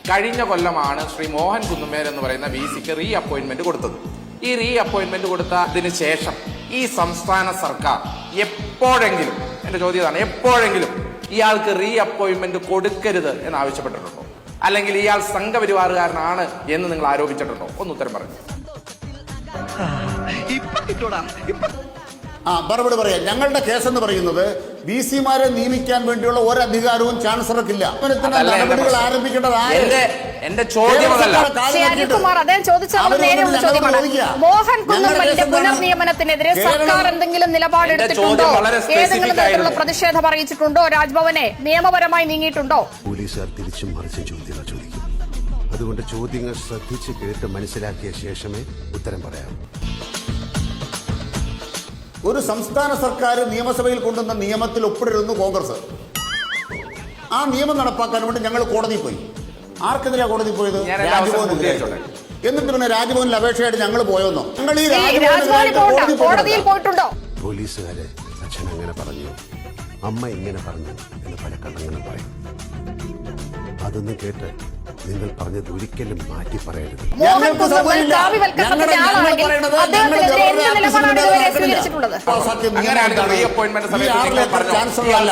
കഴിഞ്ഞ കൊല്ലമാണ് ശ്രീ മോഹൻ കുന്നുമേൽ എന്ന് പറയുന്ന VC-ക്ക് റീ അപ്പോയിന്റ്മെന്റ് കൊടുത്തത്. ഈ റീ അപ്പോയിന്റ്മെന്റ് കൊടുത്തതിന് ശേഷം ഈ സംസ്ഥാന സർക്കാർ എപ്പോഴെങ്കിലും, എന്റെ ചോദ്യം ഇതാണ്, എപ്പോഴെങ്കിലും ഇയാൾക്ക് റീ അപ്പോയിന്റ്മെന്റ് കൊടുക്കരുത് എന്ന് ആവശ്യപ്പെട്ടിട്ടുണ്ടോ? അല്ലെങ്കിൽ ഇയാൾ സംഘപരിവാറുകാരനാണ് എന്ന് നിങ്ങൾ ആരോപിച്ചിട്ടുണ്ടോ? ഒന്ന് ഉത്തരം പറഞ്ഞു. മറുപടി പറയാം. ഞങ്ങളുടെ കേസ് എന്ന് പറയുന്നത് VC-മാരെ നിയമിക്കാൻ വേണ്ടിയുള്ള ഒരധികാരവും ചാൻസലർക്കില്ല. നടപടികൾ ആരംഭിക്കേണ്ടത് എന്റെ ചോദ്യം മോഹൻ കുന്നുമ്മലിന്റെ പുനർനിയമനത്തിനെതിരെ സർക്കാർ എന്തെങ്കിലും നിലപാടെടുത്തിട്ടുണ്ടോ? ഏതെങ്കിലും തരത്തിലുള്ള പ്രതിഷേധം അറിയിച്ചിട്ടുണ്ടോ? രാജ്ഭവനെ നിയമപരമായി നീങ്ങിയിട്ടുണ്ടോ? പോലീസുകാർ തിരിച്ചും മറിച്ചും ചോദ്യങ്ങൾ ചോദിക്കും. അതുകൊണ്ട് ചോദ്യങ്ങൾ ശ്രദ്ധിച്ച് കേട്ട് മനസ്സിലാക്കിയ ശേഷമേ ഉത്തരം പറയാവൂ. ഒരു സംസ്ഥാന സർക്കാർ നിയമസഭയിൽ കൊണ്ടുവന്ന നിയമത്തിൽ ഒപ്പിടരുന്നു കോൺഗ്രസ്. ആ നിയമം നടപ്പാക്കാൻ വേണ്ടി ഞങ്ങൾ കോടതിയിൽ പോയി. ആർക്കെതിരെയാണ് കോടതി പോയത്? രാജ്ഭവനെതിരെ. എന്നിട്ട് പിന്നെ രാജ്ഭവനിൽ അപേക്ഷയായിട്ട് ഞങ്ങൾ പോയോന്നോ? ഞങ്ങൾ ഈ കോടതിയിൽ പോയിട്ടുണ്ടോ? പോലീസുകാരെ അച്ഛൻ അങ്ങനെ പറഞ്ഞു, അമ്മ ഇങ്ങനെ പറഞ്ഞു എന്ന് പല കള്ളങ്ങളും പറയും. അതൊന്നും കേട്ട് നിങ്ങൾ പറഞ്ഞത് ഒരിക്കലും മാറ്റി പറയരുത്.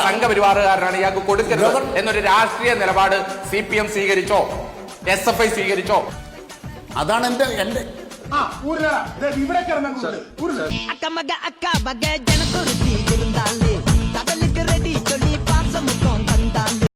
സംഘപരിവാറുകാരനാണ്, ഇയാൾക്ക് കൊടുക്കരുത് എന്നൊരു രാഷ്ട്രീയ നിലപാട് CPM സ്വീകരിച്ചോ? SFI സ്വീകരിച്ചോ? അതാണ് എന്റെ ഇവിടെ